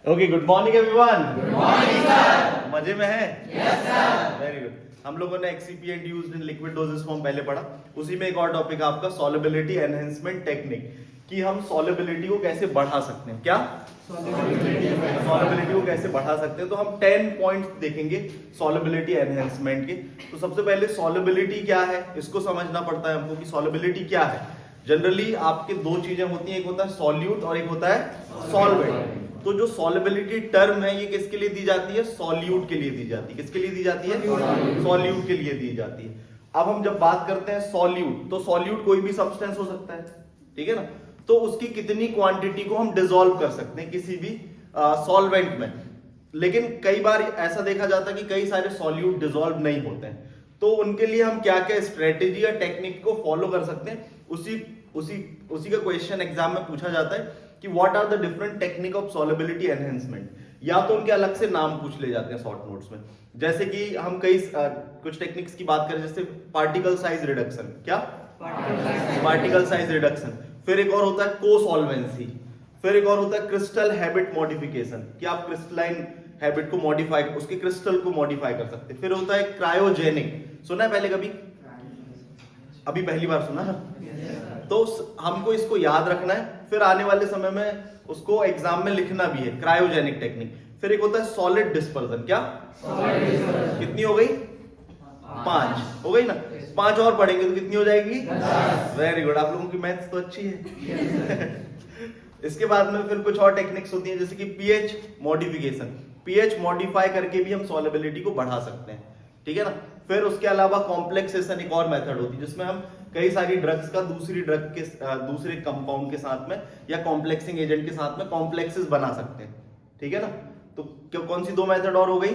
Okay, good morning everyone. Good morning sir. मजे में है? Yes sir. Very good. हम लोगों ने excipient used in liquid dosage form पहले पढ़ा। उसी में एक और टॉपिक है आपका सॉल्युबिलिटी एनहांसमेंट टेक्निक, कि हम सॉल्युबिलिटी को कैसे बढ़ा सकते हैं। क्या सॉल्युबिलिटी को कैसे बढ़ा सकते हैं? तो हम 10 पॉइंट्स देखेंगे सॉल्युबिलिटी एनहांसमेंट के। तो सबसे पहले सॉल्युबिलिटी क्या है, इसको समझना पड़ता है हमको कि सॉल्युबिलिटी क्या है। जनरली आपके दो चीजें होती हैं, एक होता है सॉल्यूट और एक होता है सॉल्वेंट। तो जो सॉल्युबिलिटी टर्म है ये किसके लिए दी जाती है? सॉल्यूट के लिए दी जाती है। किसके लिए दी जाती है? सॉल्यूट के लिए दी जाती है। अब हम जब बात करते हैं सॉल्यूट, तो सॉल्यूट कोई भी सब्सटेंस हो सकता है, ठीक है ना। तो उसकी कितनी क्वांटिटी को हम डिसॉल्व कर सकते हैं किसी भी सॉल्वेंट में। लेकिन कई बार ऐसा देखा जाता है कि कई सारे सॉल्यूट डिसॉल्व नहीं होते हैं, तो उनके लिए हम क्या क्या स्ट्रेटेजी या टेक्निक को फॉलो कर सकते हैं, उसी का क्वेश्चन एग्जाम में पूछा जाता है कि what are the different technique of solubility enhancement. या तो उनके अलग से नाम पूछ ले जाते हैं शॉर्ट नोट्स में, जैसे कि हम कई कुछ टेक्निक्स की बात करें, जैसे पार्टिकल साइज रिडक्शन। क्या? Particle size reduction. फिर एक और होता है कोसॉल्वेंसी। फिर एक और होता है क्रिस्टल हैबिट मॉडिफिकेशन, कि आप क्रिस्टलाइन हैबिट को मॉडिफाई, उसके क्रिस्टल को मॉडिफाई कर सकते हैं। फिर होता है क्रायोजेनिक। सुना है पहले कभी? अभी पहली बार सुना है? तो हमको इसको याद रखना है, फिर आने वाले समय में उसको एग्जाम में लिखना भी है, क्रायोजेनिक टेक्निक। फिर एक होता है सॉलिड डिस्पर्जन। क्या? कितनी हो गई? 5 हो गई ना। 5 और पढ़ेंगे तो कितनी हो जाएगी? 10। वेरी गुड, आप लोगों की मैथ्स तो अच्छी है। इसके बाद में फिर कुछ और टेक्निक्स होती हैं, जैसे कि पीएच मॉडिफिकेशन। पीएच मॉडिफाई करके भी हम सॉल्युबिलिटी को बढ़ा सकते हैं, ठीक है ना। फिर उसके अलावा कॉम्प्लेक्सेशन एक और मेथड होती है, जिसमें हम कई सारी ड्रग्स का दूसरे कंपाउंड के साथ में या कॉम्प्लेक्सिंग एजेंट के साथ में कॉम्प्लेक्सेस बना सकते हैं, ठीक है ना। तो कौन सी दो मेथड और हो गई?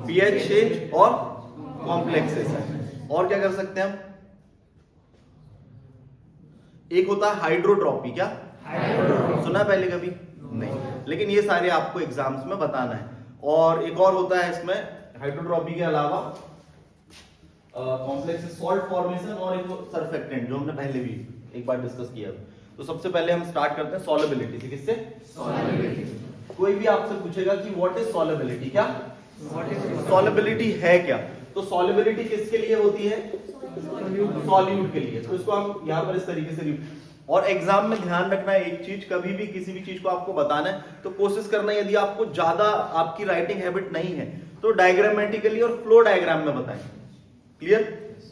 पीएच चेंज और कॉम्प्लेक्सेशन। और क्या कर सकते हैं हम? एक होता है हाइड्रोट्रॉपी। क्या? सुना है पहले कभी? नहीं, लेकिन ये सारे आपको एग्जाम्स में बताना है। और एक और होता है इसमें हाइड्रोट्रॉपी के अलावा कॉम्प्लेक्स सॉल्ट फॉर्मेशन और एक सरफेक्टेंट, जो हमने पहले भी एक बार डिस्कस किया। तो सबसे पहले हम स्टार्ट करते हैं सॉल्युबिलिटी से। किससे? सॉल्युबिलिटी। कोई भी आपसे पूछेगा कि व्हाट इज सॉल्युबिलिटी, क्या सॉल्युबिलिटी है क्या, तो सॉल्युबिलिटी किसके लिए होती है? सॉल्यूट के लिए। तो इसको हम यहां पर इस तरीके से। और एग्जाम में ध्यान रखना है एक चीज, कभी भी किसी भी चीज को आपको बताना है तो कोशिश करना, यदि आपको ज्यादा आपकी राइटिंग हैबिट नहीं है तो डायग्रामेटिकली और फ्लो डायग्राम में बताएं। क्लियर?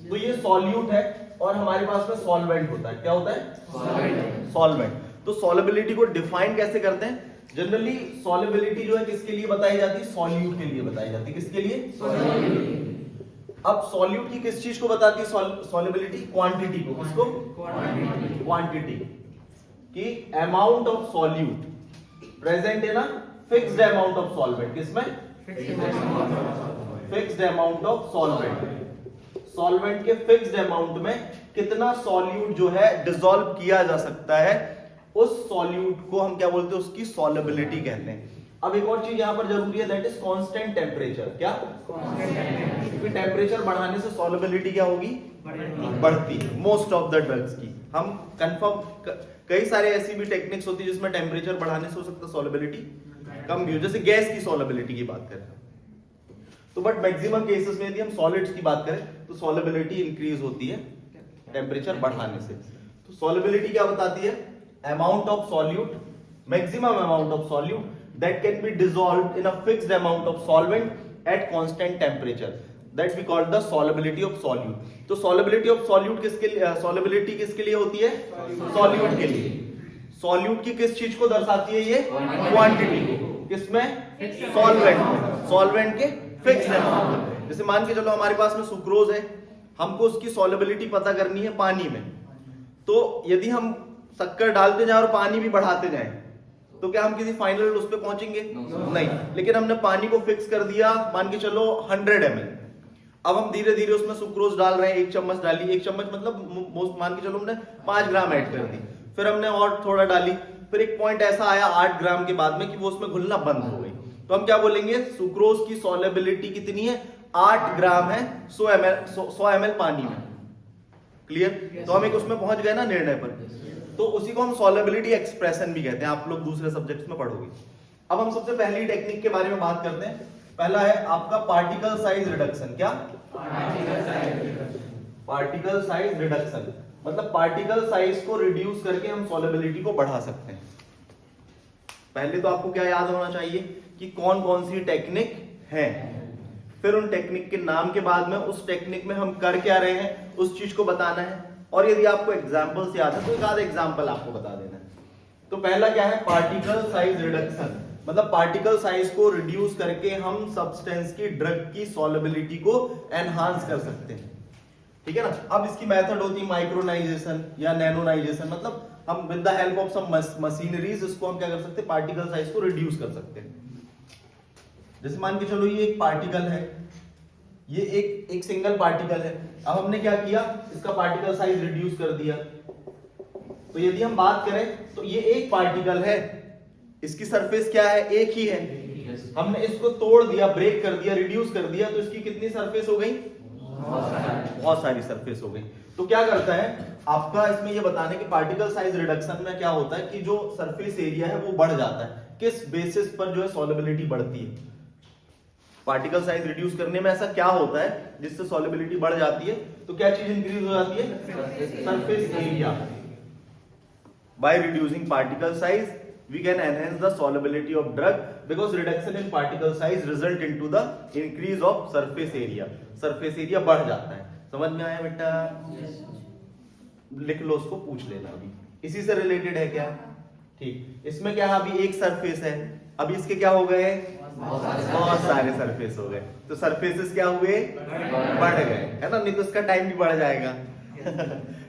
तो ये सॉल्यूट है और हमारे पास में सॉल्वेंट होता है। क्या होता है? सॉल्वेंट। तो सॉल्युबिलिटी को डिफाइन कैसे करते हैं? जनरली सॉल्युबिलिटी जो है किसके लिए बताई जाती है? सॉल्यूट के लिए बताई जाती है। किसके लिए? अब सॉल्यूट की किस चीज को बताती है सॉल्युबिलिटी? क्वांटिटी को। किसको? क्वांटिटी की amount of solute present in a fixed amount of solvent. किसमें? Fixed amount of solvent. Solvent के फिक्स्ड अमाउंट में कितना सॉल्यूट जो है डिसॉल्व किया जा सकता है, उस सॉल्यूट को हम क्या बोलते हैं? उसकी सॉल्युबिलिटी कहते हैं। अब एक और चीज यहां पर जरूरी है, दैट इज कांस्टेंट टेम्परेचर। क्या? क्योंकि टेम्परेचर बढ़ाने से सॉल्युबिलिटी क्या होगी? बढ़ती है। मोस्ट ऑफ द ड्रग्स की हम कंफर्म, कई सारे ऐसी भी टेक्निक्स होती है जिसमें टेम्परेचर बढ़ाने से हो सकता है सॉल्युबिलिटी कम भी हो, जैसे गैस की सॉल्युबिलिटी की बात करें तो। बट मैक्सिमम केसेस में यदि हम सॉलिड्स की बात करें तो सॉल्युबिलिटी इंक्रीज होती है टेम्परेचर बढ़ाने से। तो सॉल्युबिलिटी क्या बताती है? Amount of solute, maximum amount of solute that can be dissolved in a fixed amount of solvent at constant temperature, that we call the solubility of solute. तो solubility of solute किसके लिए, solubility किसके लिए होती है? solute के लिए। solute की किस चीज को दर्शाती है ये? क्वांटिटी को। किसमें? solvent में। solvent के फिक्स्ड अमाउंट। जैसे मान के चलो हमारे पास में सुक्रोज है, हमको उसकी solubility पता करनी है पानी में। तो यदि हम शक्कर डालते जाए और पानी भी बढ़ाते जाए तो क्या हम किसी फाइनल उस पे पहुंचेंगे? नहीं। लेकिन हमने पानी को फिक्स कर दिया, मान के चलो 100 ml। अब हम धीरे धीरे उसमें सुक्रोज डाल रहे हैं, 1 चम्मच डाली, 1 चम्मच मतलब मान के चलो हमने 5 ग्राम ऐड कर दी, फिर हमने और थोड़ा डाली, फिर एक पॉइंट ऐसा आया 8 ग्राम के बाद में कि वो उसमें घुलना बंद हो गई। तो हम क्या बोलेंगे? सुक्रोज की सॉल्युबिलिटी कितनी है? 8 ग्राम है 100 ml पानी में। क्लियर? तो हम एक उसमें पहुंच गए ना निर्णय पर। तो उसी को हम सॉल्युबिलिटी एक्सप्रेशन भी कहते हैं, आप लोग दूसरे सब्जेक्ट्स में पढ़ोगे। अब हम सबसे पहली टेक्निक के बारे में बात करते हैं। पहला है आपका पार्टिकल साइज रिडक्शन। क्या? पार्टिकल साइज रिडक्शन मतलब पार्टिकल साइज को रिड्यूस करके हम सॉल्युबिलिटी को बढ़ा सकते हैं। पहले तो आपको क्या याद होना चाहिए कि कौन कौन सी टेक्निक है, फिर उन टेक्निक के नाम के बाद में उस टेक्निक में हम कर क्या रहे हैं उस चीज को बताना है, और यदि आपको एग्जाम्पल से याद है तो एक आधा एग्जाम्पल आपको बता देना है। तो पहला क्या है? पार्टिकल साइज रिडक्शन मतलब पार्टिकल साइज को रिड्यूस करके हम सब्सटेंस की ड्रग की सॉल्युबिलिटी को एनहांस कर सकते हैं। ठीक है ना? अब इसकी मेथड होती है माइक्रोनाइजेशन या नैनोनाइजेशन, मतलब हम with the help of some machineries इसको हम क्या कर सकते हैं, पार्टिकल साइज को रिड्यूस कर सकते हैं। जैसे मान के चलो ये एक पार्टिकल है, ये एक सिंगल पार्टिकल है। अब हमने क्या किया, इसका पार्टिकल साइज रिड्यूस कर दिया। तो यदि हम बात करें तो ये एक पार्टिकल है, इसकी सरफेस क्या है? एक ही है। हमने इसको तोड़ दिया, ब्रेक कर दिया, रिड्यूस कर दिया, तो इसकी कितनी सरफेस हो गई? बहुत सारी सरफेस हो गई। तो क्या करता है आपका इसमें ये बताने कि पार्टिकल साइज रिडक्शन में क्या होता है कि जो सरफेस एरिया है वो बढ़ जाता है। किस बेसिस पर जो है सॉल्युबिलिटी बढ़ती है? पार्टिकल साइज रिड्यूस करने में ऐसा क्या होता है जिससे सॉल्युबिलिटी बढ़ जाती है? तो क्या चीज इंक्रीज हो जाती है? Surface area. By reducing particle size we can enhance the solubility of drug because reduction in particle size result into the increase of surface area. surface area बढ़ जाता है। समझ में आया बेटा? लिख लो, उसको पूछ लेना। अभी इसी से रिलेटेड है क्या? ठीक। इसमें क्या है, अभी एक सरफेस है, अभी इसके क्या हो गए? बहुत सारे सरफेस हो गए। तो सरफेसेस क्या हुए? बढ़ गए, है ना? नहीं तो इसका टाइम भी बढ़ जाएगा।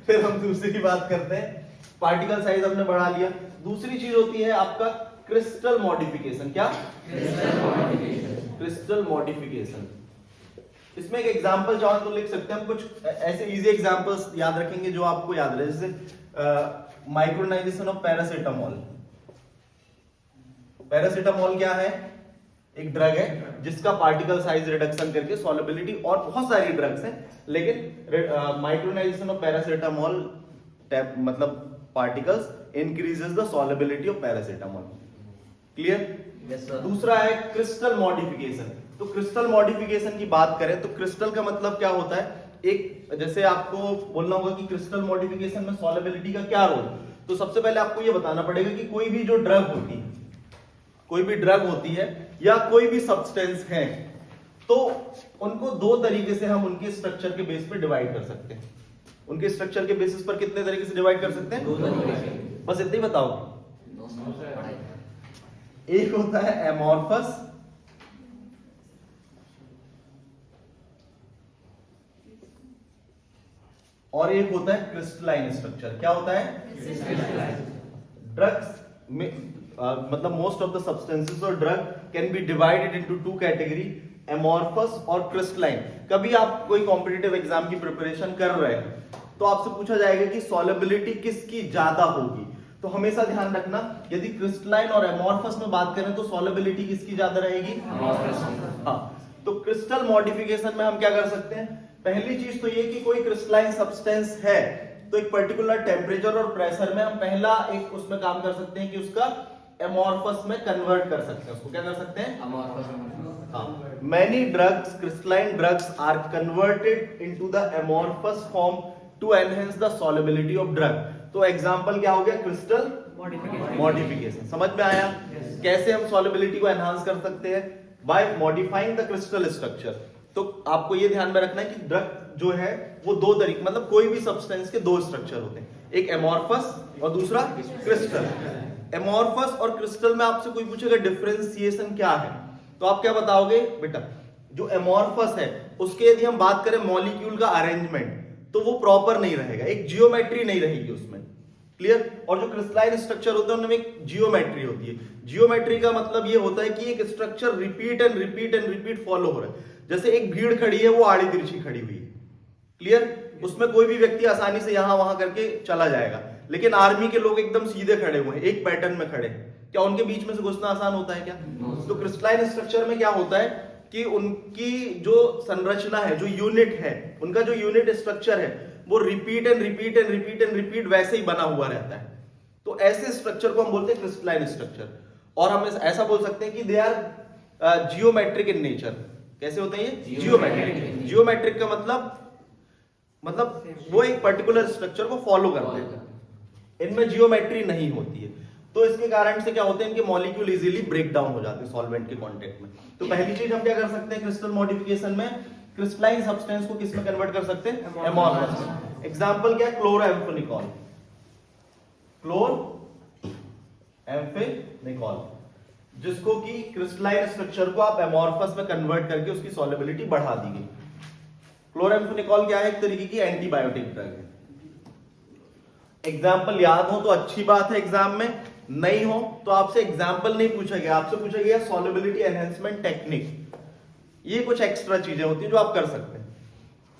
फिर हम दूसरी बात करते हैं। पार्टिकल साइज हमने बढ़ा लिया। दूसरी चीज होती है आपका क्रिस्टल मॉडिफिकेशन। क्या? Crystal modification. इसमें एक एग्जांपल चाहो तो लिख सकते हैं हम, कुछ ऐसे इजी एग्जांपल्स याद रखेंगे जो आपको याद रहे। जैसे माइक्रोनाइजेशन ऑफ पैरासीटामोल। पैरासीटामोल क्या है? एक ड्रग है जिसका पार्टिकल साइज रिडक्शन करके सॉल्युबिलिटी, और बहुत सारी ड्रग्स हैं, लेकिन माइक्रोनाइजेशन ऑफ पैरासीटामोल मतलब particles increases the solubility of paracetamol. Clear? Yes sir. दूसरा है क्रिस्टल मॉडिफिकेशन। तो क्रिस्टल मॉडिफिकेशन की बात करें तो क्रिस्टल का मतलब क्या होता है? एक जैसे आपको बोलना होगा कि क्रिस्टल मॉडिफिकेशन में सॉल्युबिलिटी का क्या रोल, तो सबसे पहले आपको यह बताना पड़ेगा कि कोई भी जो ड्रग होती है, कोई भी ड्रग होती है या कोई भी सब्सटेंस है, तो उनको दो तरीके से हम उनके स्ट्रक्चर के बेस पे डिवाइड कर सकते हैं। उनके स्ट्रक्चर के बेसिस पर कितने तरीके से डिवाइड कर सकते हैं? दो तरीके से। बस इतना ही बताओ। एक होता है एमॉर्फस, और एक होता है क्रिस्टलाइन स्ट्रक्चर। क्या होता है? ड्रग्स में मतलब मोस्ट ऑफ द सब्सटेंसेस और drug can B divided into two category, amorphous और क्रिस्टलाइन। कभी आप कोई कॉम्पिटिटिव एग्जाम की प्रिपरेशन कर रहे हैं तो आपसे पूछा जाएगा कि सॉल्युबिलिटी किसकी ज्यादा होगी, तो हमेशा ध्यान रखना यदि क्रिस्टलाइन और एमॉर्फस में बात करें तो सॉल्युबिलिटी किसकी ज्यादा रहेगी? हाँ। तो क्रिस्टल मॉडिफिकेशन में हम क्या कर सकते हैं? पहली चीज तो ये कि कोई क्रिस्टलाइन सब्सटेंस है तो एक पर्टिकुलर टेम्परेचर और प्रेशर में हम पहला एक उसमें काम कर सकते हैं कि उसका एमॉर्फस में कन्वर्ट कर सकते हैं। उसको क्या कर सकते हैं? Many drugs, crystalline drugs are converted into the amorphous form to enhance the solubility of drug. तो एग्जांपल क्या हो गया? Crystal modification. समझ में आया? कैसे हम सॉल्युबिलिटी को एनहांस कर सकते हैं? By modifying the crystal structure. तो आपको ये ध्यान में रखना है कि ड्रग जो है वो दो तरीके, मतलब कोई भी सब्सटेंस के दो स्ट्रक्चर होते हैं, एक एमॉर्फस और दूसरा क्रिस्टल। एमॉर्फस और क्रिस्टल में आपसे कोई पूछेगा डिफरेंशिएशन क्या है, तो आप क्या बताओगे बेटा? जो एमॉर्फस है उसके यदि हम बात करें मॉलिक्यूल का अरेंजमेंट तो वो प्रॉपर नहीं रहेगा, एक जियोमेट्री नहीं रहेगी उसमें। क्लियर? और जो क्रिस्टलाइन स्ट्रक्चर होते हैं उनमें एक जियोमेट्री होती है। जियोमेट्री का मतलब ये होता है कि एक structure repeat and repeat and repeat follow हो रहा है। जैसे एक भीड़ खड़ी है, वो आड़ी तिरछी खड़ी हुई है। क्लियर? उसमें कोई भी व्यक्ति आसानी से यहां वहां करके चला जाएगा, लेकिन आर्मी के लोग एकदम सीधे खड़े हुए हैं, एक पैटर्न में खड़े हैं। क्या उनके बीच में से घुसना आसान होता है क्या? तो क्रिस्टलाइन स्ट्रक्चर में क्या होता है कि उनकी जो संरचना है, जो यूनिट है, उनका जो यूनिट स्ट्रक्चर है वो repeat and repeat and repeat and repeat वैसे ही बना हुआ रहता है। तो ऐसे स्ट्रक्चर को हम बोलते हैं क्रिस्टलाइन स्ट्रक्चर। और हम ऐसा बोल सकते हैं कि they are geometric in nature. कैसे होते हैं ये? जियोमेट्रिक। जियोमेट्रिक का मतलब वो एक पर्टिकुलर स्ट्रक्चर को फॉलो करते हैं, इनमें जियोमेट्री नहीं होती है। तो इसके कारण से क्या होते हैं, इनके मॉलिक्यूल इजीली ब्रेक डाउन हो जाते हैं सॉल्वेंट के कांटेक्ट में। तो पहली चीज हम क्या कर सकते हैं क्रिस्टल मॉडिफिकेशन में, क्रिस्टलाइन सब्सटेंस को किस में कन्वर्ट कर सकते हैं? एमोर्फस। एग्जांपल क्या है? क्लोरोएम्फेनिकॉल। क्लोरोएम्फेनिकॉल, जिसको कि क्रिस्टलाइन स्ट्रक्चर को आप एमोर्फस में कन्वर्ट करके उसकी सॉल्युबिलिटी बढ़ा दी गई। क्लोरोएम्फेनिकॉल क्या है? एक तरीके की एंटीबायोटिक ड्रग है। एग्जाम्पल याद हो तो अच्छी बात है, एग्जाम में नहीं हो तो आपसे एग्जाम्पल नहीं पूछा गया, आपसे पूछा गया सॉल्युबिलिटी एनहेंसमेंट टेक्निक। ये कुछ एक्स्ट्रा चीजें होती हैं जो आप कर सकते हैं।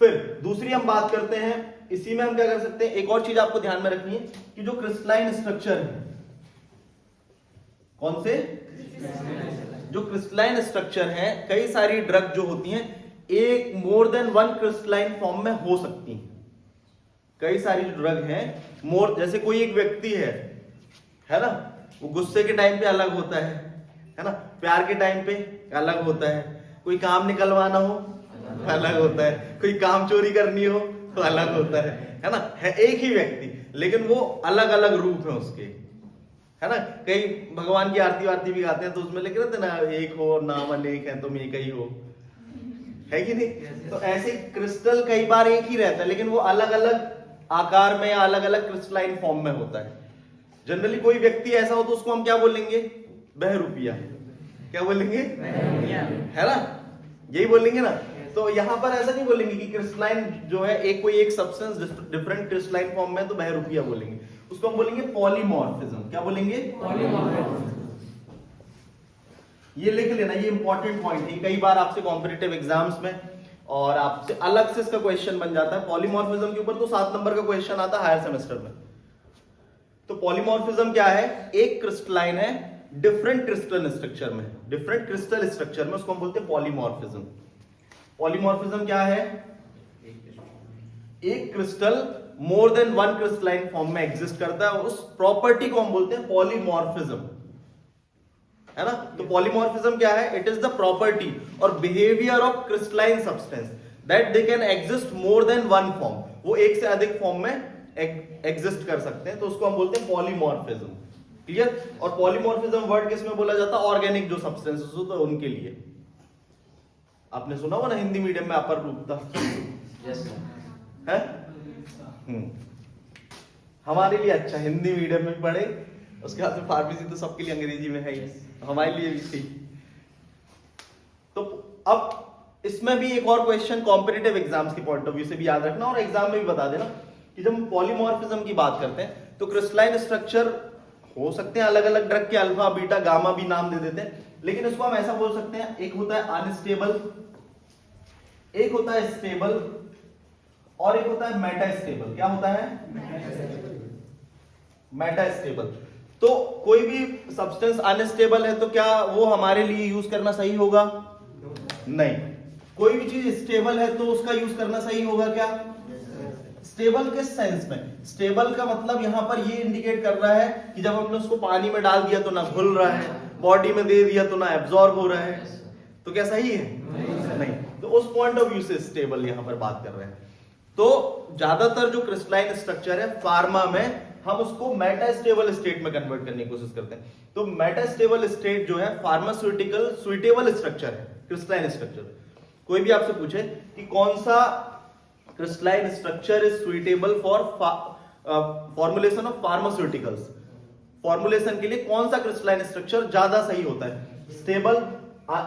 फिर दूसरी हम बात करते हैं, इसी में हम क्या कर सकते हैं, एक और चीज आपको ध्यान में रखनी है कि जो क्रिस्टलाइन स्ट्रक्चर है, कौन से? जो क्रिस्टलाइन स्ट्रक्चर है, कई सारी ड्रग जो होती हैं एक more than one crystalline form में हो सकती हैं। कई सारी जो ड्रग हैं मोर, जैसे कोई एक व्यक्ति है ना, वो गुस्से के टाइम पे अलग होता है ना, प्यार के टाइम पे अलग होता है, कोई काम निकलवाना हो अलग होता है, कोई काम चोरी करनी हो तो अलग होता है ना, है एक ही व्यक्ति लेकिन वो अलग अलग रूप है उसके, है ना। कई भगवान की आरती वारती भी गाते हैं तो उसमें लिख रहते ना, एक हो नाम अनेक है तुम एक ही हो, है कि नहीं? तो ऐसे क्रिस्टल कई बार एक ही रहता है लेकिन वो अलग अलग आकार में या अलग अलग क्रिस्टलाइन फॉर्म में होता है। जनरली कोई व्यक्ति ऐसा हो तो उसको हम क्या बोलेंगे? बहरूपिया। क्या बोलेंगे? है ना, यही बोलेंगे ना। तो यहां पर ऐसा नहीं बोलेंगे कि क्रिस्टलाइन जो है एक कोई एक सब्सटेंस डिफरेंट क्रिस्टलाइन फॉर्म में तो बहरूपिया बोलेंगे, उसको हम बोलेंगे पॉलीमॉर्फिज्म। क्या बोलेंगे? पॉलीमॉर्फिज्म। ये लिख लेना, ये इंपॉर्टेंट पॉइंट है, कई बार आपसे कॉम्पिटिटिव एग्जाम्स में और आपसे अलग से इसका क्वेश्चन बन जाता है। पॉलीमॉर्फिज्म के ऊपर तो 7 नंबर का क्वेश्चन आता है हायर सेमेस्टर में। तो पॉलीमॉर्फिज्म क्या है? एक क्रिस्टलाइन है डिफरेंट क्रिस्टल स्ट्रक्चर में, डिफरेंट क्रिस्टल स्ट्रक्चर में, उसको हम बोलते हैं पॉलीमॉर्फिज्म। पॉलीमॉर्फिज्म क्या है? एक crystal more than one crystalline form में एग्जिस्ट करता है, उस प्रॉपर्टी को हम बोलते हैं पॉलीमॉर्फिज्म, है ना। तो पॉलीमॉर्फिज्म क्या है? इट इज द प्रॉपर्टी और behaviour of crystalline substance that they can exist more than one form, वो एक से अधिक फॉर्म में एग्जिस्ट कर सकते हैं, तो उसको हम बोलते हैं पॉलीमॉर्फिज्म। क्लियर? और पॉलीमॉर्फिज्म वर्ड किस में बोला जाता है? ऑर्गेनिक जो सब्सटेंसेस हो तो उनके लिए। आपने सुना हो ना हिंदी मीडियम में अपर रूपता है? हमारे लिए अच्छा हिंदी मीडियम में पढ़े, उसके बाद में फार्मेसी तो सबके लिए अंग्रेजी में है ही, हमारे लिए भी थी। तो अब इसमें भी एक और क्वेश्चन कॉम्पिटिटिव एग्जाम्स के पॉइंट ऑफ व्यू से भी याद रखना और एग्जाम में भी बता देना कि जब हम पॉलीमॉर्फिज्म की बात करते हैं तो क्रिस्टलाइन स्ट्रक्चर हो सकते हैं अलग अलग ड्रग के, अल्फा बीटा गामा भी नाम दे देते हैं, लेकिन इसको हम ऐसा बोल सकते हैं, एक होता है अनस्टेबल, एक होता है स्टेबल और एक होता है मेटास्टेबल। क्या होता है? मेटास्टेबल। तो कोई भी सब्सटेंस अनस्टेबल है तो क्या वो हमारे लिए यूज करना सही होगा? नहीं। कोई भी चीज स्टेबल है तो उसका यूज करना सही होगा क्या? स्टेबल किस सेंस में? स्टेबल का मतलब यहां पर ये इंडिकेट कर रहा है कि जब हमने उसको पानी में डाल दिया तो ना घुल रहा है, बॉडी में दे दिया तो ना एब्जॉर्ब हो रहा है, तो क्या सही है? नहीं। तो उस पॉइंट ऑफ व्यू से स्टेबल यहां पर बात कर रहे हैं। तो ज्यादातर जो क्रिस्टलाइन स्ट्रक्चर है फार्मा में हम उसको मेटास्टेबल स्टेट में कन्वर्ट करने की कोशिश करते हैं। तो मेटास्टेबल स्टेट जो है फार्मास्यूटिकल सुइटेबल स्ट्रक्चर है, क्रिस्टलाइन स्ट्रक्चर। कोई भी आपसे पूछे कि कौन सा crystalline structure is suitable for formulation of pharmaceuticals, formulation के लिए कौन सा क्रिस्टलाइन स्ट्रक्चर ज्यादा सही होता है? स्टेबल,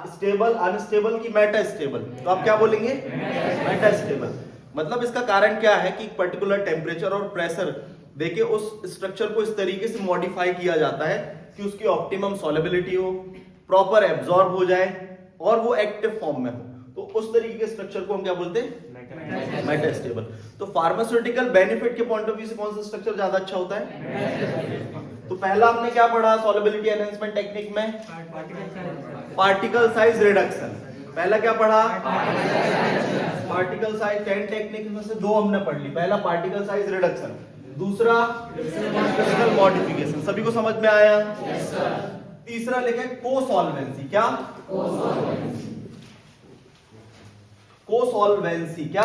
स्टेबल, अनस्टेबल की मेटास्टेबल? तो आप क्या बोलेंगे? मेटास्टेबल। मतलब इसका कारण क्या है कि पर्टिकुलर टेम्परेचर और प्रेशर देके उस स्ट्रक्चर को इस तरीके से मॉडिफाई किया जाता है कि उसकी ऑप्टिमम सॉल्युबिलिटी हो, प्रॉपर एब्जॉर्ब हो जाए और वो एक्टिव फॉर्म में हो। तो उस तरीके के स्ट्रक्चर को हम क्या बोलते हैं? मेटास्टेबल। तो फार्मास्यूटिकल बेनिफिट के पॉइंट ऑफ व्यू से कौन सा स्ट्रक्चर ज्यादा अच्छा होता है? तो पहला हमने क्या पढ़ा सॉल्युबिलिटी एनहांसमेंट टेक्निक में? Particle size reduction. पहला क्या पढ़ा? पार्टिकल साइज 10 टेक्निक में से 2 हमने पढ़ ली। पहला पार्टिकल साइज रिडक्शन दूसरा फिजिकल मॉडिफिकेशन। सभी को समझ में आया? Yes sir. तीसरा लिखा है कोसॉल्वेंसी। क्या? कोसॉल्वेंसी। क्या?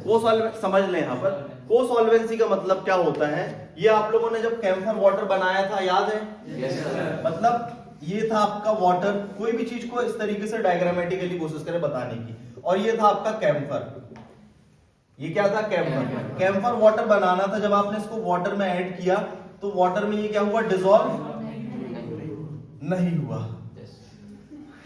कोसॉल्वेंसी समझ लें यहां पर। कोसॉल्वेंसी का मतलब क्या होता है? ये आप लोगों ने जब कैम्फर वाटर बनाया था, याद है? Yes sir. मतलब ये था आपका वाटर, कोई भी चीज को इस तरीके से डायग्रामेटिकली कोशिश करें बताने की, और ये था आपका कैम्फर। ये क्या था? कैम्फर। कैम्फर वाटर बनाना था। जब आपने इसको वाटर में ऐड किया तो वाटर में ये क्या हुआ? डिसॉल्व नहीं हुआ,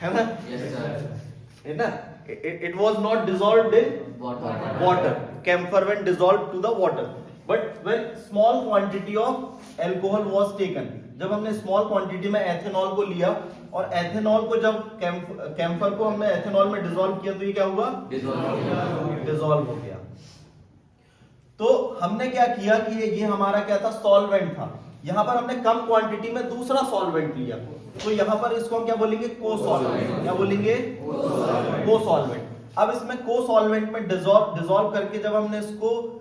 है ना? Yes sir. है ना? It was not dissolved in water. Camphor when dissolved to the water. But when small quantity of alcohol was taken, जब हमने स्मॉल क्वांटिटी में एथेनॉल को लिया और एथेनॉल को जब कैम्फर को हमने एथेनॉल में डिसॉल्व किया तो ये क्या हुआ? डिसॉल्व हो गया। तो हमने क्या किया कि ये हमारा क्या था? सॉल्वेंट था। यहां पर हमने कम क्वांटिटी में दूसरा सॉल्वेंट लिया, तो यहां पर इसको हम क्या बोलेंगे? कोसॉल्वेंट। क्या बोलेंगे? कोसॉल्वेंट। अब इसमें कोसॉल्वेंट में डिसॉल्व करके जब हमने इसको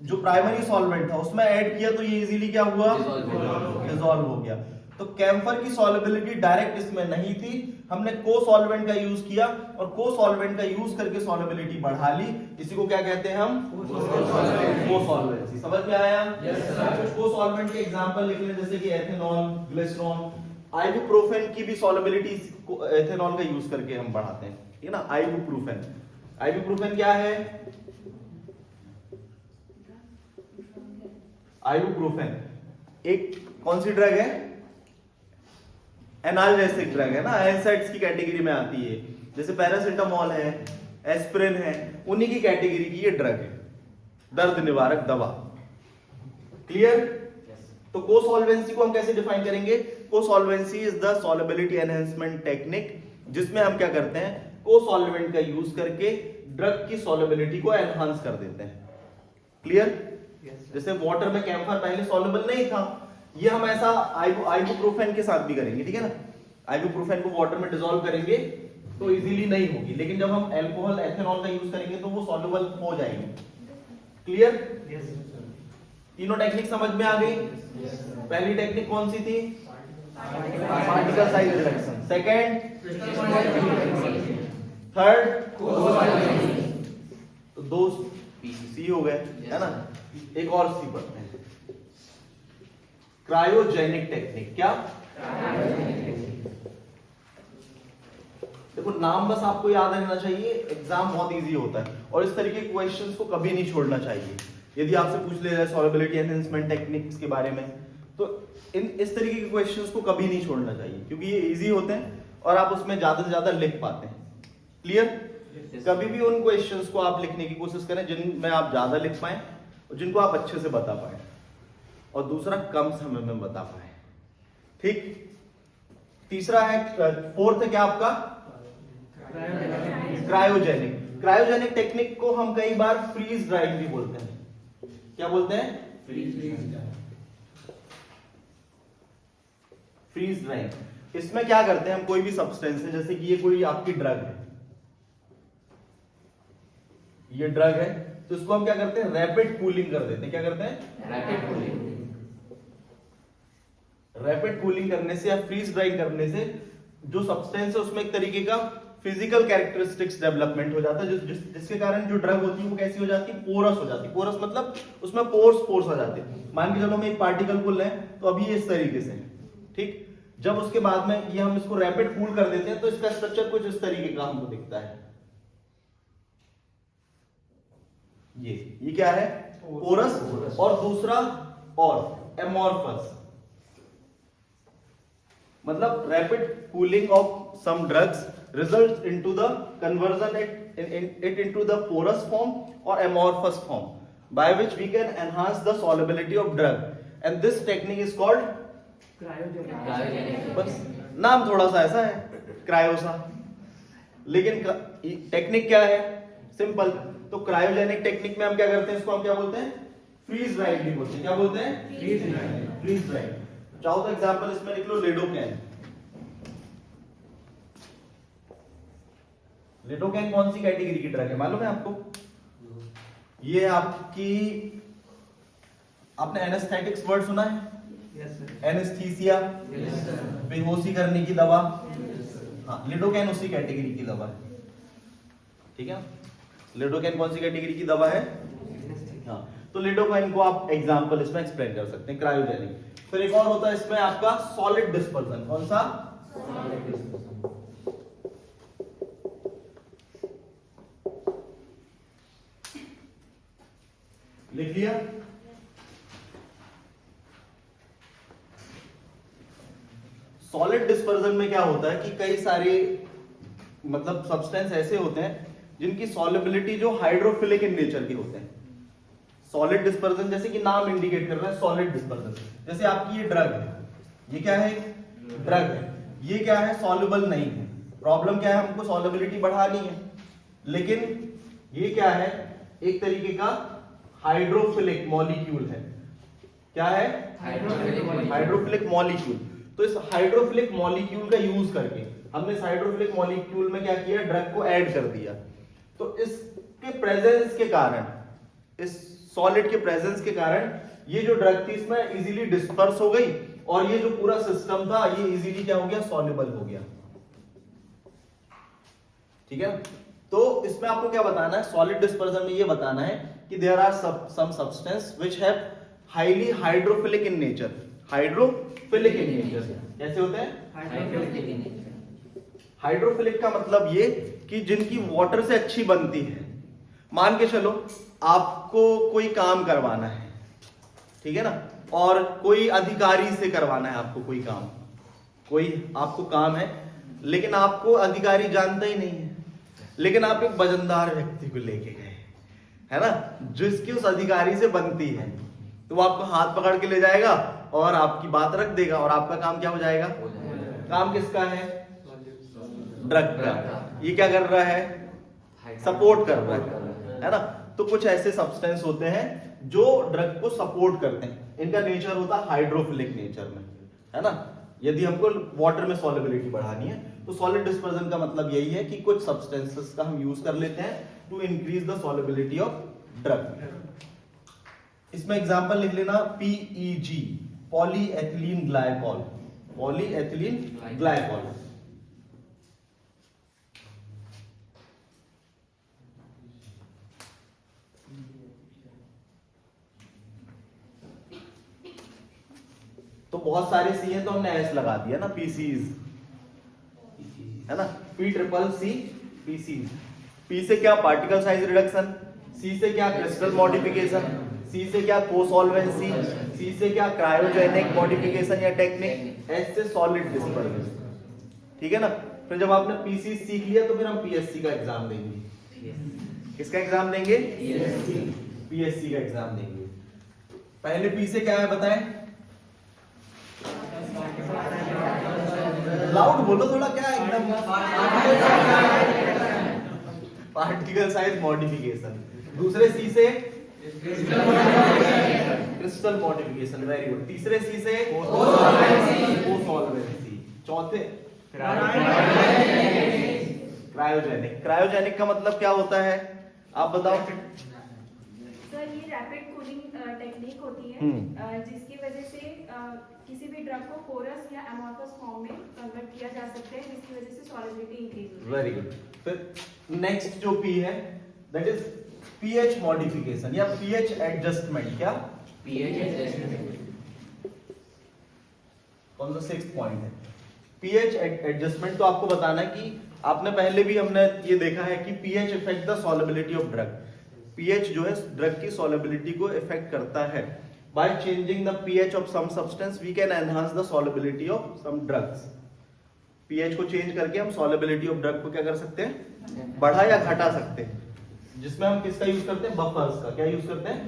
जो प्राइमरी सॉल्वेंट था उसमें ऐड किया तो ये इजीली क्या हुआ? डिसॉल्व हो गया। तो कैम्फर की सॉल्युबिलिटी डायरेक्ट इसमें नहीं थी, हमने कोसॉल्वेंट का यूज किया और कोसॉल्वेंट का यूज करके सॉल्युबिलिटी बढ़ा ली। इसी को क्या कहते हैं हम? कोसॉल्वेंसी। समझ में आया? Yes sir. कुछ कोसॉल्वेंट के एग्जांपल लिख लें, जैसे कि एथेनॉल, ग्लिसरॉल, आइबुप्रोफेन की भी सॉल्युबिलिटी एथेनॉल का यूज करके हम बढ़ाते हैं, ठीक है ना? आइबुप्रोफेन। आइबुप्रोफेन क्या है? आइबुप्रोफेन एक कौन सी ड्रग है? एनाल्जेसिक ड्रग है ना, एनसाइड्स की कैटेगरी में आती है। जैसे पैरासिटामोल है, एस्पिरिन है, उन्हीं की कैटेगरी की ये ड्रग है, दर्द निवारक दवा। क्लियर? तो कोसॉल्वेंसी को हम कैसे डिफाइन करेंगे? Cosolvency is the solubility enhancement technique, जिसमें हम क्या करते हैं? कोसॉल्वेंट का यूज करके ड्रग की सॉल्युबिलिटी को एनहांस कर देते हैं। क्लियर? जैसे वाटर में कैम्फर पहले सॉल्युबल नहीं था, ये हम ऐसा आइबुप्रोफेन के साथ भी करेंगे, ठीक है ना? आइबुप्रोफेन को वाटर में डिसॉल्व करेंगे तो इजीली नहीं होगी, लेकिन जब हम अल्कोहल एथेनॉल का यूज करेंगे तो वो सॉल्युबल हो जाएगी। क्लियर? तीनों टेक्निक समझ में आ गई? पहली टेक्निक कौन सी थी? Particle size reduction. Second? Third? तो दो सी हो गए, है ना? एक और सी पढ़ते हैं, क्रायोजेनिक टेक्निक। क्या? देखो नाम बस आपको याद रहना चाहिए, एग्जाम बहुत इजी होता है और इस तरीके के क्वेश्चंस को कभी नहीं छोड़ना चाहिए। यदि आपसे पूछ ले जाए सॉल्युबिलिटी एनहांसमेंट टेक्निक्स के बारे में, तो इस तरीके के क्वेश्चंस को कभी नहीं छोड़ना चाहिए, क्योंकि ये इजी होते हैं और आप उसमें ज्यादा से ज्यादा लिख पाते हैं। क्लियर? कभी भी उन क्वेश्चंस को आप लिखने की कोशिश करें जिनमें आप ज्यादा लिख पाए और जिनको आप अच्छे से बता पाए, और दूसरा कम समय में बता पाए। ठीक? तीसरा है, फोर्थ है क्या आपका? क्रायोजेनिक। क्रायोजेनिक टेक्निक को हम कई बार फ्रीज ड्राइंग भी बोलते हैं। क्या बोलते हैं? Freeze drying. इसमें क्या करते हैं हम? कोई भी सब्सटेंस है, जैसे कि ये कोई आपकी ड्रग है, ये ड्रग है, तो इसको हम क्या करते हैं? रैपिड कूलिंग कर देते हैं। क्या करते हैं? Rapid cooling. रैपिड कूलिंग करने से या फ्रीज ड्राइंग करने से जो सब्सटेंस है उसमें एक तरीके का फिजिकल कैरेक्टरिस्टिक्स डेवलपमेंट हो जाता है, जिसके कारण जो ड्रग होती है वो कैसी हो जाती है? पोरस हो जाती है। पोरस मतलब उसमें पोर्स आ जाते हैं। मान के चलो हम एक पार्टिकल को लें तो अभी ये इस तरीके से है, ठीक? जब उसके बाद में ये हम इसको रैपिड कूल कर देते हैं तो इसका स्ट्रक्चर कुछ इस तरीके का हमको दिखता है। ये क्या है? पोरस। और दूसरा और एमोर्फस, मतलब rapid cooling of some drugs results into the conversion it into the porous form or amorphous form, by which we can enhance the solubility of drug, and this technique is called cryogenic। बस नाम थोड़ा सा ऐसा है, क्रायोसा, लेकिन technique क्या है? Simple. तो क्रायोजेनिक टेक्निक में हम क्या करते हैं? इसको हम क्या बोलते हैं? फ्रीज ड्राइंग भी बोलते हैं। क्या बोलते हैं? Freeze drying. चाहो तो एग्जांपल इसमें लिख लो, लिडोकैन। लिडोकैन कौन सी कैटेगरी की ड्रग है मालूम है आपको? ये आपकी आपने एनेस्थेटिक्स वर्ड सुना है? Yes sir. Anaesthesia, yes sir. बेहोशी करने की दवा। Yes sir. हाँ, लिडोकैन उसी कैटेगरी की दवा है, ठीक है। लिडोकैन कौन सी कैटेगरी की दवा है? हाँ, तो लिडोकैन को आप एग्जांपल इसमें एक्सप्लेन कर सकते हैं, क्रायोजेनिक। फिर एक और होता है इसमें आपका सॉलिड डिस्पर्सन। कौन सा? लिख लिया? सॉलिड डिस्पर्सन में क्या होता है कि कई सारे मतलब सब्सटेंस ऐसे होते हैं जिनकी सॉलिबिलिटी जो हाइड्रोफिलिक इन नेचर के होते हैं। सॉलिड डिस्पर्सन जैसे कि नाम इंडिकेट कर रहा है सॉलिड डिस्पर्सन। जैसे आपकी ये ड्रग है, ये क्या है? ड्रग है। ये क्या है? सॉल्युबल नहीं है। प्रॉब्लम क्या है? हमको सॉलिबिलिटी बढ़ानी है, लेकिन ये क्या है? एक तरीके का हाइड्रोफिलिक मॉलिक्यूल है। क्या है? Hydrophilic molecule. तो इस हाइड्रोफिलिक मॉलिक्यूल का यूज करके हमने इस हाइड्रोफिलिक मॉलिक्यूल में क्या किया? ड्रग को ऐड कर दिया। तो इसके प्रेजेंस के कारण, इस सॉलिड के प्रेजेंस के कारण ये जो ड्रग थी इसमें इजीली डिस्पर्स हो गई और ये जो पूरा सिस्टम था ये इजीली क्या हो गया? सॉल्युबल हो गया, ठीक है। तो इसमें आपको क्या बताना है? सॉलिड डिस्पर्सन में ये बताना है कि there are some substance which have highly hydrophilic in nature. Hydrophilic in nature कैसे होते हैं? हाइड्रोफिलिक का मतलब ये कि जिनकी वाटर से अच्छी बनती है। मान के चलो आपको कोई काम करवाना है, ठीक है ना, और कोई अधिकारी से करवाना है आपको कोई काम। कोई आपको काम है लेकिन आपको अधिकारी जानता ही नहीं है, लेकिन आप एक वजनदार व्यक्ति को लेके गए, है ना, जिसकी उस अधिकारी से बनती है, तो वो आपको हाथ पकड़ के ले जाएगा और आपकी बात रख देगा और आपका काम क्या हो जाएगा? काम किसका है? ड्रग का। ये क्या कर रहा है? सपोर्ट कर रहा है ना। तो कुछ ऐसे सब्सटेंस होते हैं जो ड्रग को सपोर्ट करते हैं। इनका नेचर होता है हाइड्रोफिलिक नेचर में, है ना। यदि हमको वाटर में सॉलिबिलिटी बढ़ानी है तो सॉलिड डिस्पर्सन का मतलब यही है कि कुछ सब्सटेंसेस का हम यूज कर लेते हैं to increase the solubility of drug. इसमें एग्जांपल लिख लेना, PEG, polyethylene glycol. Polyethylene glycol. तो बहुत सारे सी हैं तो हमने एस लगा दिया ना, पीसीज, है ना। P-CCC, PCs. पी से क्या? Particle size reduction. सी से क्या? Crystal modification. सी से क्या? कोसॉल्वेंसी। सी से क्या? क्रायोजेनिक मॉडिफिकेशन या टेक्निक। एस से सॉलिड डिस्पर्सन, ठीक है ना। फिर जब आपने पीसी सीख लिया तो फिर हम पीएससी का एग्जाम देंगे। किसका एग्जाम देंगे? पीएससी का एग्जाम देंगे। पहले पी से क्या है बताएं? लाउड बोलो थोड़ा, क्या एकदम। Particle size modification. दूसरे सी से क्रिस्टल मॉडिफिकेशन, वेरी गुड। तीसरे सी से कोसॉल्वेंसी। चौथे क्रायोजेनिक। क्रायोजेनिक का मतलब क्या होता है आप बताओ। सर ये रैपिड कूलिंग टेक्निक होती है जिसकी वजह से किसी भी ड्रग को पोरस या अमॉर्फस फॉर्म में कन्वर्ट किया जा सकता है, जिसकी वजह से सॉलिबिलिटी इंक्रीज होती है। Very good. फिर नेक्स्ट जो पी है दैट इज पीएच मॉडिफिकेशन या पीएच एडजस्टमेंट। क्या? PH adjustment. कौन सा 6th पॉइंट है? PH adjustment. तो आपको बताना है कि आपने पहले भी हमने ये देखा है कि pH effect the solubility of drug. PH जो है ड्रग की सॉलिबिलिटी को इफेक्ट करता है। By changing the pH of some substance we can enhance the solubility of some drugs. PH को चेंज करके हम सॉलिबिलिटी ऑफ ड्रग को क्या कर सकते हैं? बढ़ा या घटा सकते हैं। जिसमें हम किसका यूज करते हैं? बफर्स का। क्या यूज करते हैं?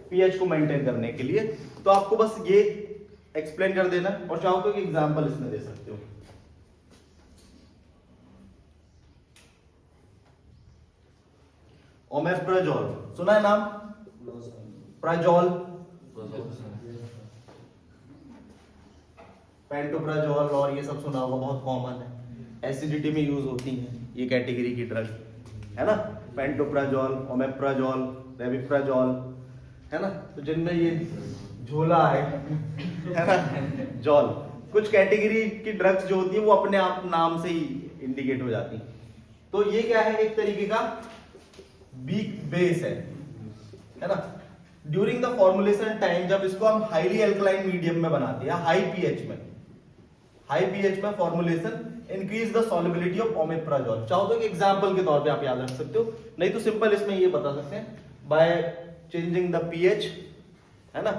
पीएच को मेंटेन करने के लिए। तो आपको बस ये एक्सप्लेन कर देना और चाहो तो एक एग्जांपल इसमें दे सकते हो। ओमेप्राजोल सुना है नाम? प्राजोल, पेंटोप्राजोल और ये सब सुना होगा, बहुत कॉमन है, एसिडिटी में यूज होती हैं ये कैटेगरी की ड्रग, है ना। पेंटोप्राजोल, ओमेप्राजोल, रेविप्राजोल, है ना, तो जिनमें ये झोला है ना, जॉल, कुछ कैटेगरी की ड्रग्स जो होती है वो अपने आप नाम से ही इंडिकेट हो जाती है। तो ये क्या है, एक तरीके का वीक बेस है ना। ड्यूरिंग द फॉर्मुलेशन टाइम जब इसको हम हाईली अल्कलाइन मीडियम में बनाते हैं, हाई पीएच में formulation increase the solubility of omeprazole. चाहो तो एक एग्जांपल के तौर पे आप याद रख सकते हो, नहीं तो सिंपल इसमें ये बता सकते हैं बाय चेंजिंग द पीएच, है ना,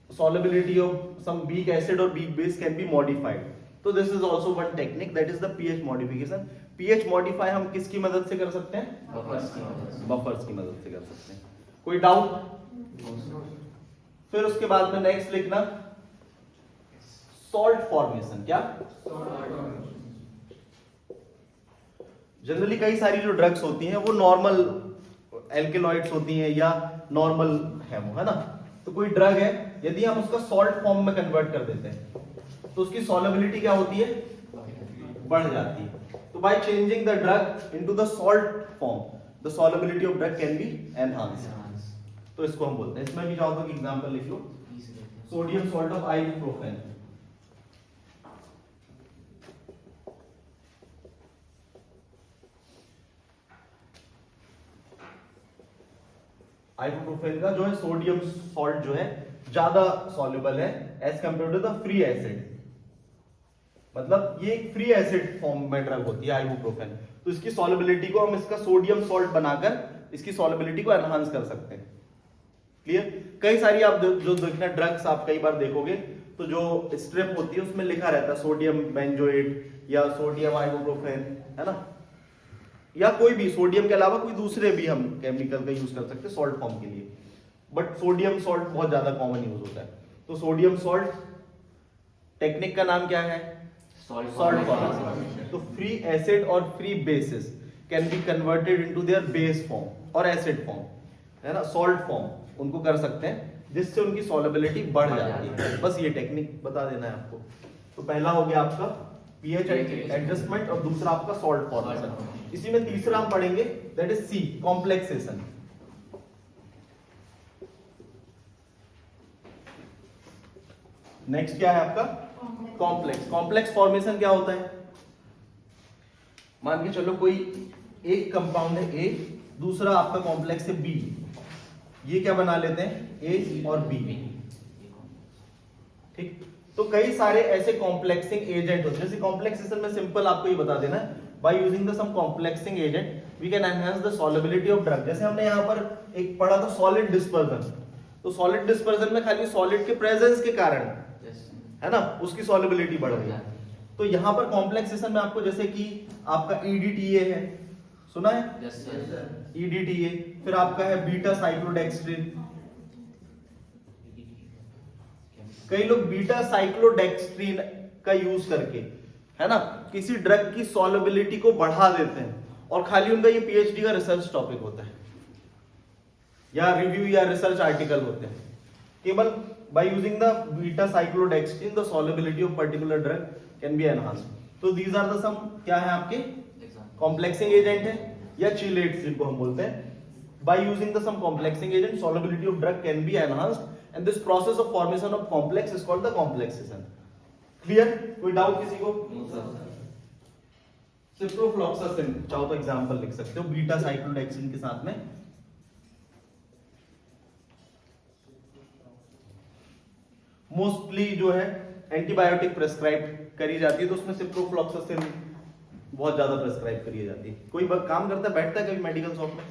solubility of some weak acid or weak base can be modified. तो this is also one technique, that is the pH modification. pH modify हम किसकी मदद से कर सकते हैं? बफर्स की मदद से कर सकते हैं। कोई डाउट? फिर उसके बाद में नेक्स्ट लिखना सॉल्ट फॉर्मेशन। क्या? जनरली कई सारी जो ड्रग्स होती हैं वो नॉर्मल एल्केलॉइड्स होती हैं या नॉर्मल है वो, है ना। तो कोई ड्रग है, यदि हम उसका सॉल्ट फॉर्म में कन्वर्ट कर देते हैं तो उसकी सॉल्युबिलिटी क्या होती है? बढ़ जाती है। तो bye changing the drug into the salt form the solubility of drug can be enhanced. तो इसको हम बोलते हैं, इसमें भी चाहो तो एग्जांपल लिख लो, sodium salt of ibuprofen. Ibuprofen का जो है सोडियम सॉल्ट जो है ज्यादा सॉल्युबल है as compare to the free acid. मतलब ये एक फ्री एसिड फॉर्म में ड्रग होती है आइबुप्रोफेन, तो इसकी सॉल्युबिलिटी को हम इसका सोडियम सॉल्ट बनाकर इसकी सॉल्युबिलिटी को एनहांस कर सकते हैं। क्लियर? कई सारी आप जो देखना ड्रग्स आप कई बार देखोगे तो जो स्ट्रिप होती है उसमें लिखा रहता है सोडियम बेंजोएट या सोडियम आइबुप्रोफेन, है ना, या कोई भी सोडियम के अलावा कोई दूसरे भी हम केमिकल का यूज कर सकते हैं सॉल्ट फॉर्म के लिए, बट सोडियम सॉल्ट बहुत ज्यादा कॉमन यूज होता है। तो सोडियम सॉल्ट टेक्निक का नाम क्या है? Salt formation. तो फ्री एसिड और free basis can be converted into their base form और एसिड फॉर्म, है ना, सॉल्ट फॉर्म उनको कर सकते हैं जिससे उनकी सॉल्युबिलिटी बढ़ जाती है। बस ये टेक्निक बता देना है आपको। तो पहला हो गया आपका पीएच एडजस्टमेंट और दूसरा आपका सॉल्ट फॉर्मेशन। इसी में तीसरा हम पढ़ेंगे that is C, complexation. Next क्या है आपका? कॉम्प्लेक्स। कॉम्प्लेक्स फॉर्मेशन क्या होता है? मान के चलो कोई एक कंपाउंड है ए, दूसरा आपका कॉम्प्लेक्स है बी, ये क्या बना लेते हैं? ए और बी। ठीक, तो कई सारे ऐसे कॉम्प्लेक्सिंग एजेंट होते हैं। जैसे कॉम्प्लेक्सेशन में सिंपल आपको ये बता देना है, by using the some complexing agent we can enhance the solubility of drug. जैसे हमने यहाँ पर एक पढ़ा था सॉलिड डिस्पर्जन, तो सॉलिड डिस्पर्जन में खाली सॉलिड के प्रेजेंस के कारण, है ना, उसकी सॉल्युबिलिटी बढ़ रही है। तो यहाँ पर कॉम्प्लेक्सेशन में आपको जैसे कि आपका EDTA है, सुना है? EDTA, फिर आपका है बीटा साइक्लोडेक्स्ट्रिन। कई लोग बीटा साइक्लोडेक्स्ट्रिन का यूज करके, है ना, किसी ड्रग की सॉल्युबिलिटी को बढ़ा देते हैं और खाली उनका ये PhD का रिसर्च टॉपिक होता है या रिव्यू या रिसर्च आर्टिकल होते हैं। केवल by using the beta cyclodextrin the solubility of particular drug can be enhanced. तो दीज आर द सम क्या है आपके कॉम्प्लेक्सिंग एजेंट है या चिलेट्स जिनको हम बोलते हैं। By using the some complexing agent solubility of drug can be enhanced and this process of formation of complex is called the complexation. Clear? कोई डाउट किसी को? सिप्रोफ्लॉक्सासिन चाहो तो एग्जांपल लिख सकते हो बीटा साइक्लोडेक्सिन के साथ में। मोस्टली जो है एंटीबायोटिक प्रेस्क्राइब करी जाती है, तो उसमें सिप्रोफ्लॉक्सासिन बहुत ज्यादा प्रेस्क्राइब करी जाती है। कोई काम करता है, बैठता है कभी मेडिकल शॉप में?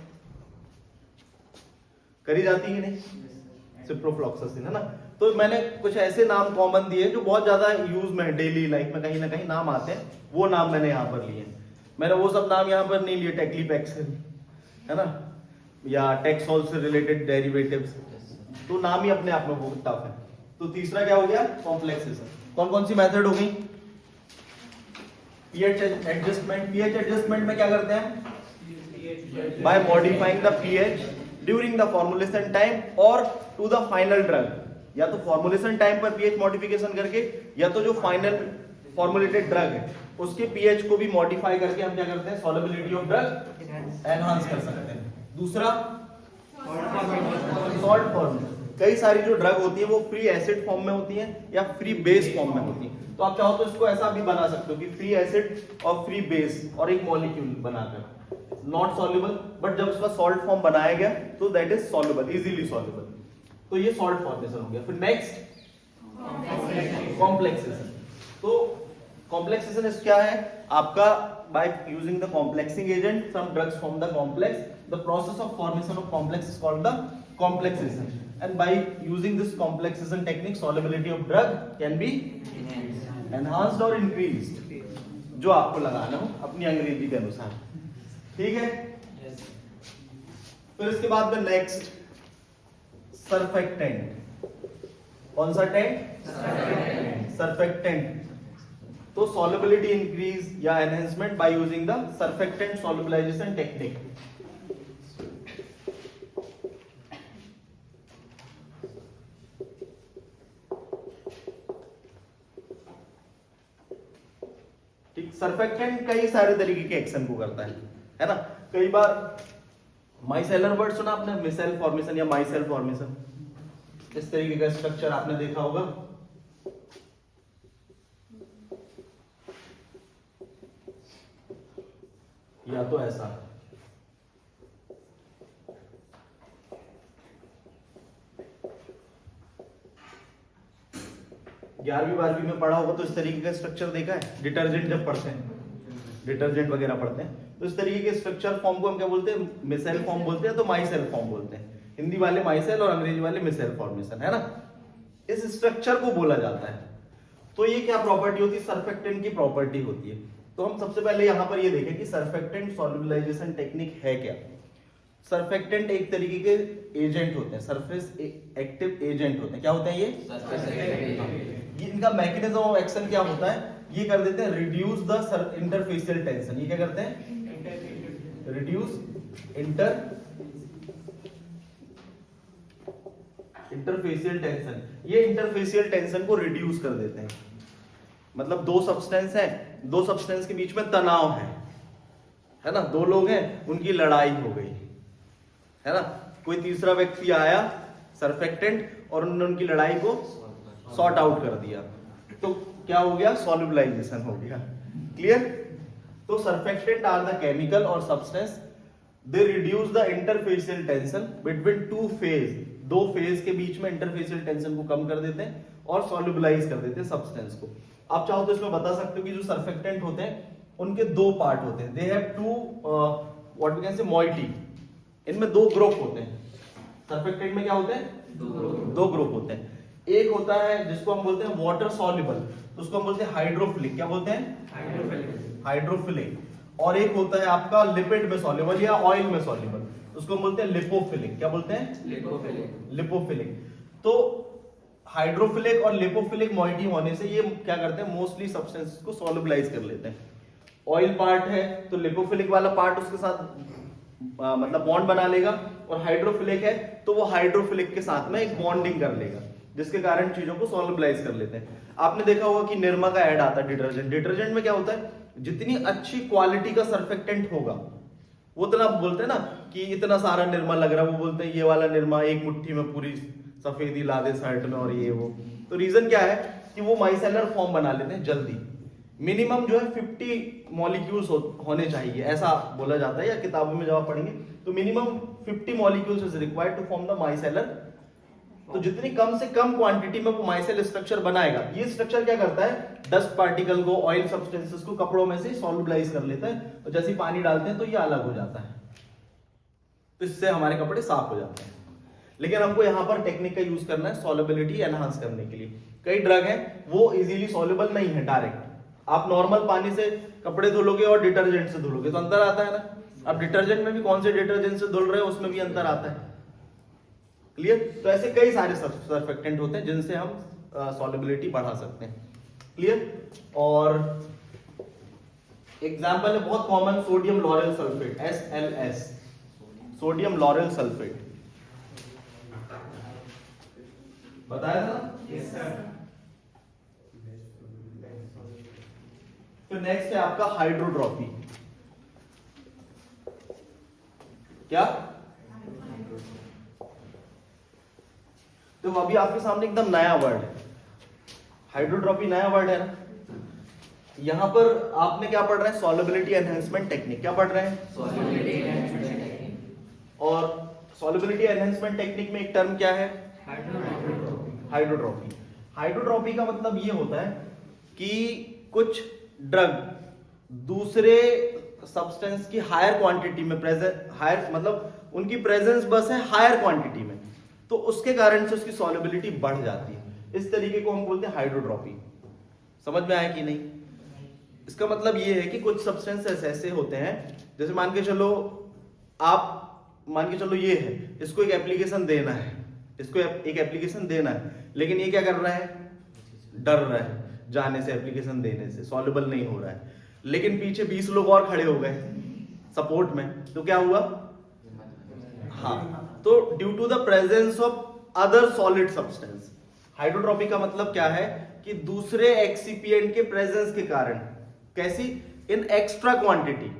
करी जाती है नहीं? सिप्रोफ्लॉक्सासिन, है ना। तो मैंने कुछ ऐसे नाम कॉमन दिए जो बहुत ज्यादा यूज में है, डेली लाइफ में कहीं ना कहीं नाम आते हैं, वो नाम मैंने यहाँ पर लिए। मैंने वो सब नाम यहाँ पर नहीं लिए, टेक्लीपैक्सिन, है ना, या टेक्सोल से रिलेटेड डेरिवेटिव्स, तो नाम ही अपने आप में बहुत टफ है। तो तीसरा क्या हो गया? कॉम्प्लेक्सेशन। कौन कौन सी मेथड हो गई? PH adjustment. पीएच एडजस्टमेंट में क्या करते हैं? By modifying the pH during the formulation time और टू द फाइनल ड्रग। या तो फॉर्मुलेशन टाइम पर पीएच मॉडिफिकेशन करके, या तो जो फाइनल फॉर्मुलेटेड ड्रग है उसके पीएच को भी मॉडिफाई करके हम क्या करते हैं? सॉल्युबिलिटी ऑफ ड्रग एनहांस कर सकते हैं। दूसरा सॉल्ट फॉर्म में। कई सारी जो ड्रग होती है वो फ्री एसिड फॉर्म में होती है या फ्री बेस फॉर्म में होती है। तो आप चाहो तो इसको ऐसा भी बना सकते हो कि फ्री एसिड और फ्री बेस और एक मॉलिक्यूल बनाकर, नॉट सॉल्युबल, बट जब उसका सॉल्ट फॉर्म बनाया गया तो that is soluble, easily soluble. तो ये सॉल्ट फॉर्मेशन हो गया। फिर नेक्स्ट कॉम्प्लेक्सेशन। तो कॉम्प्लेक्सेशन क्या है आपका? by using the complexing agent some drugs form the complex. The process of formation of complex is called the complexation, and by using this complexation technique solubility of drug can be enhanced or increased, जो आपको लगाना हो अपनी अंग्रेजी के अनुसार। ठीक है। फिर इसके बाद में नेक्स्ट सर्फेक्टेंट। कौन सा टेंट? सर्फेक्टेंट। तो solubility increase या enhancement by using the surfactant solubilization technique। ठीक, सर्फेक्टेंट कई सारे तरीके के एक्शन को करता है ना। कई बार माइसेलर वर्ड सुना आपने, मिसेल फॉर्मेशन या माइसेल फॉर्मेशन, इस तरीके का स्ट्रक्चर आपने देखा होगा। या तो ऐसा, ग्यारहवीं 12वीं में पढ़ा होगा तो इस तरीके का स्ट्रक्चर देखा है। डिटर्जेंट जब पढ़ते हैं, डिटर्जेंट वगैरह पढ़ते हैं तो इस तरीके के स्ट्रक्चर फॉर्म को हम क्या बोलते हैं? मिसेल फॉर्म बोलते हैं, तो माइसेल फॉर्म बोलते हैं। हिंदी वाले माइसेल और अंग्रेजी वाले मिसेल फॉर्मेशन, है ना। इस स्ट्रक्चर को बोला जाता है। तो ये क्या प्रॉपर्टी होती है? सर्फेक्टेंट की प्रॉपर्टी होती है। तो हम सबसे पहले यहां पर ये देखें कि सर्फेक्टेंट सॉल्युबलाइजेशन टेक्निक है क्या। सर्फेक्टेंट एक तरीके के एजेंट होते हैं, सरफेस एक्टिव एजेंट होते हैं। क्या होते हैं ये इनका मैकेनिज्म ऑफ एक्शन क्या होता है? ये कर देते हैं रिड्यूस द इंटरफेशियल टेंशन। ये क्या करते हैं? Reduce interfacial tension. ये इंटरफेशियल टेंशन को रिड्यूस कर देते हैं। मतलब दो सब्सटेंस है, दो सब्सटेंस के बीच में तनाव है ना, दो लोग हैं, उनकी लड़ाई हो गई, है ना। कोई तीसरा व्यक्ति आया सर्फेक्टेंट और उन्होंने उनकी लड़ाई को सॉर्ट आउट कर दिया, तो क्या हो गया? सॉल्युबलाइजेशन हो गया। क्लियर? तो सर्फेक्टेंट आर द केमिकल और substance, they reduce the interfacial tension between two phase. दो फेज के बीच में इंटरफेशियल टेंशन को कम कर देते हैं और सॉल्युबलाइज कर देते हैं सब्सटेंस को। आप चाहो तो इसमें बता सकते हो कि जो सर्फेक्टेंट होते हैं उनके दो पार्ट होते हैं। They have two what we can say moiety. इनमें दो ग्रुप होते हैं। सर्फेक्टेंट में क्या होते हैं? दो ग्रुप होते हैं। एक होता है जिसको हम बोलते हैं वाटर सॉल्युबल, तो उसको हम बोलते हैं हाइड्रोफिलिक। क्या बोलते हैं? हाइड्रोफिलिक। और एक होता है आपका लिपिड में सॉल्युबल या ऑयल में सॉल्युबल, उसको हम बोलते हैं लिपोफिलिक। क्या बोलते हैं? लिपोफिलिक। तो हाइड्रोफिलिक और लिपोफिलिक मॉइटी होने से ये क्या करते हैं? मोस्टली सब्सटेंस को सॉल्युबलाइज कर लेते हैं। ऑयल पार्ट है तो लिपोफिलिक वाला पार्ट उसके साथ मतलब बॉन्ड बना लेगा, और हाइड्रोफिलिक है तो वो हाइड्रोफिलिक के साथ में एक बॉन्डिंग कर लेगा, जिसके कारण चीजों को सॉल्युबलाइज कर लेते हैं। आपने देखा होगा कि निरमा का ऐड आता है डिटर्जेंट। डिटर्जेंट में क्या होता है? जितनी अच्छी क्वालिटी का सर्फेक्टेंट होगा वो इतना बोलते हैं ना कि इतना सारा निरमा लग रहा है, वो बोलते हैं ये वाला निरमा एक मुट्ठी में पूरी सफेदी ला दे शर्ट में और ये वो। तो रीजन क्या है कि वो माइसेलर फॉर्म बना लेते हैं जल्दी। मिनिमम जो है 50 मॉलिक्यूल्स होने चाहिए, ऐसा बोला जाता है, या किताबों में जब आप पढ़ेंगे तो minimum 50 molecules is required to form the micellar. तो जितनी कम से कम क्वांटिटी में वो माइसेल स्ट्रक्चर बनाएगा। ये स्ट्रक्चर क्या करता है? डस्ट पार्टिकल को, ऑयल सब्सटेंसेस को कपड़ों में से सॉल्युबलाइज कर लेता है, और जैसे ही पानी डालते हैं तो ये अलग हो जाता है, तो इससे हमारे कपड़े साफ हो जाते हैं। लेकिन हमको यहाँ पर टेक्निक का यूज करना है सॉल्युबिलिटी एनहांस करने के लिए। कई ड्रग हैं वो इजीली सॉल्युबल नहीं है डायरेक्ट। आप नॉर्मल पानी से कपड़े धुलोगे और डिटर्जेंट से धुलोगे तो अंतर आता है ना। अब डिटर्जेंट में भी कौन से डिटर्जेंट से धुल रहे हैं उसमें भी अंतर आता है। क्लियर? तो ऐसे कई सारे सर्फेक्टेंट होते हैं जिनसे हम सॉल्युबिलिटी बढ़ा सकते हैं। क्लियर? और एग्जाम्पल है बहुत common, sodium lauryl sulphate, SLS, sodium lauryl sulphate. बताया था? Yes sir. फिर नेक्स्ट है आपका हाइड्रोट्रॉपी। क्या? तो अभी आपके सामने एकदम नया वर्ड है, हाइड्रोट्रॉपी नया वर्ड है ना। यहां पर आपने क्या पढ़ रहे हैं, सॉल्युबिलिटी एनहांसमेंट टेक्निक। क्या पढ़ रहे हैं? Solubility enhancement technique. और सॉल्युबिलिटी एनहांसमेंट टेक्निक में एक टर्म क्या है? हाइड्रोट्रॉपी। हाइड्रोट्रॉपी का मतलब ये होता है कि कुछ ड्रग दूसरे सब्सटेंस की हायर क्वांटिटी में प्रेजेंट, हायर मतलब उनकी प्रेजेंस बस है हायर क्वांटिटी में, तो उसके कारण से उसकी सॉल्युबिलिटी बढ़ जाती है। इस तरीके को हम बोलते हैं हाइड्रोट्रॉपी। समझ में आया कि नहीं? इसका मतलब ये है कि कुछ सब्सटेंसेस ऐसे होते हैं, जैसे मान के चलो ये है, इसको एक एप्लीकेशन देना है, इसको एक एप्लीकेशन देना है, लेकिन ये क्या कर रहा है? डर रहा है जाने से, एप्लीकेशन देने से, सॉल्युबल नहीं हो रहा है। लेकिन पीछे 20 लोग और खड़े हो गए सपोर्ट में, तो क्या हुआ? हाँ, तो due to the presence of other solid substance. Hydrotropy का मतलब क्या है कि दूसरे एक्सिपिएंट के प्रेजेंस के कारण, कैसी? इन एक्स्ट्रा क्वांटिटी,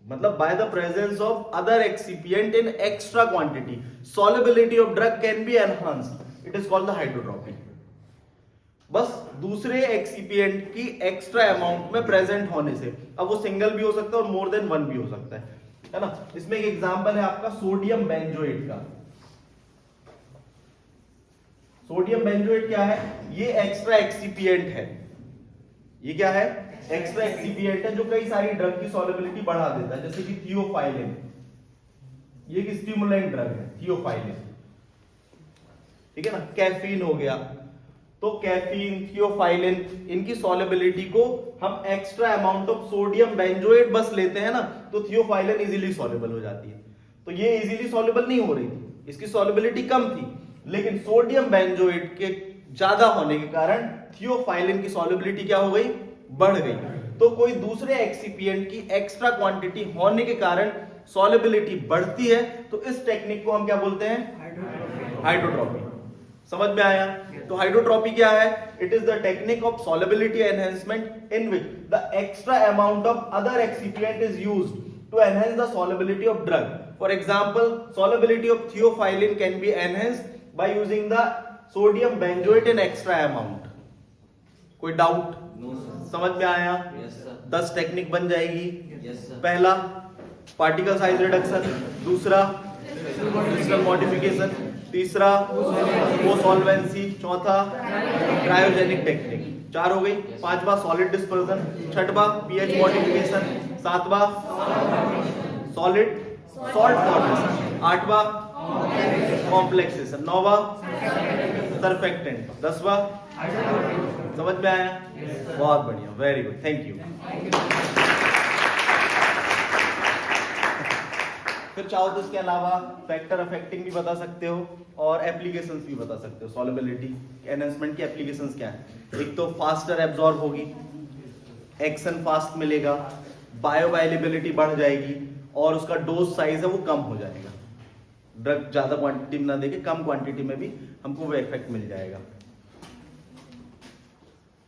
मतलब by the presence of other excipient in extra quantity, solubility of drug can be enhanced, it is called the hydrotropy. बस दूसरे एक्सिपिएंट की एक्स्ट्रा अमाउंट में प्रेजेंट होने से, अब वो सिंगल भी हो सकता है और मोर देन वन भी हो सकता है ना। इसमें एक एग्जांपल है आपका सोडियम बेंजोएट का। सोडियम बेंजोएट क्या है? ये एक्स्ट्रा एक्सिपिएंट है। ये क्या है? एक्स्ट्रा एक्सिपिएंट है जो कई सारी ड्रग की सॉल्युबिलिटी बढ़ा देता है, जैसे कि थियोफाइलिन। ये एक स्टिमुलेंट ड्रग है थियोफाइलिन, ठीक है ना। कैफीन हो गया, तो कैफीन, थियोफाइलिन, इनकी सॉल्युबिलिटी को हम extra amount of sodium benzoate बस लेते हैं ना, तो थियोफाइलिन इजीली सॉल्युबल हो जाती है। तो ये इजीली सॉल्युबल नहीं हो रही थी, इसकी सॉल्युबिलिटी कम थी, लेकिन सोडियम बेंजोएट के ज्यादा होने के कारण थियोफाइलिन की सॉल्युबिलिटी क्या हो गई? बढ़ गई। तो कोई दूसरे एक्सिपिएंट की एक्स्ट्रा क्वांटिटी होने के कारण सॉल्युबिलिटी बढ़ती है, तो इस टेक्निक को हम क्या बोलते हैं? हाइड्रोट्रॉपी। समझ में आया? तो हाइड्रोट्रॉपी क्या है? It is the technique of solubility enhancement in which the extra amount of other excipient is used to enhance the solubility of drug. For example, solubility of theophylline can be enhanced by using the sodium benzoate in extra amount. कोई doubt? No sir. समझ में आया? Yes sir. 10 technique बन जाएगी। Yes sir. पहला particle size reduction, दूसरा crystal modification, तीसरा वो सॉल्वेंसी, चौथा क्रायोजेनिक टेक्निक। 4 हो गई। पांचवा सॉलिड डिस्पर्सन, छठवा पीएच मॉडिफिकेशन, सातवां सॉलिड सॉल्ट फॉर्मेशन, आठवां कॉम्प्लेक्सेशन, नौवां सरफेक्टेंट, 10वां। समझ में आया? बहुत बढ़िया, वेरी गुड, थैंक यू। फिर चाहो तो इसके अलावा फैक्टर अफेक्टिंग भी बता सकते हो और एप्लीकेशंस भी बता सकते हो। सॉल्युबिलिटी एनहांसमेंट की एप्लीकेशंस क्या है? एक तो फास्टर एब्जॉर्ब होगी, एक्शन फास्ट मिलेगा, बायोअवेलेबिलिटी बढ़ जाएगी और उसका डोज साइज है वो कम हो जाएगा। ड्रग ज्यादा क्वांटिटी में ना देके कम क्वांटिटी में भी हमको वो इफेक्ट मिल जाएगा।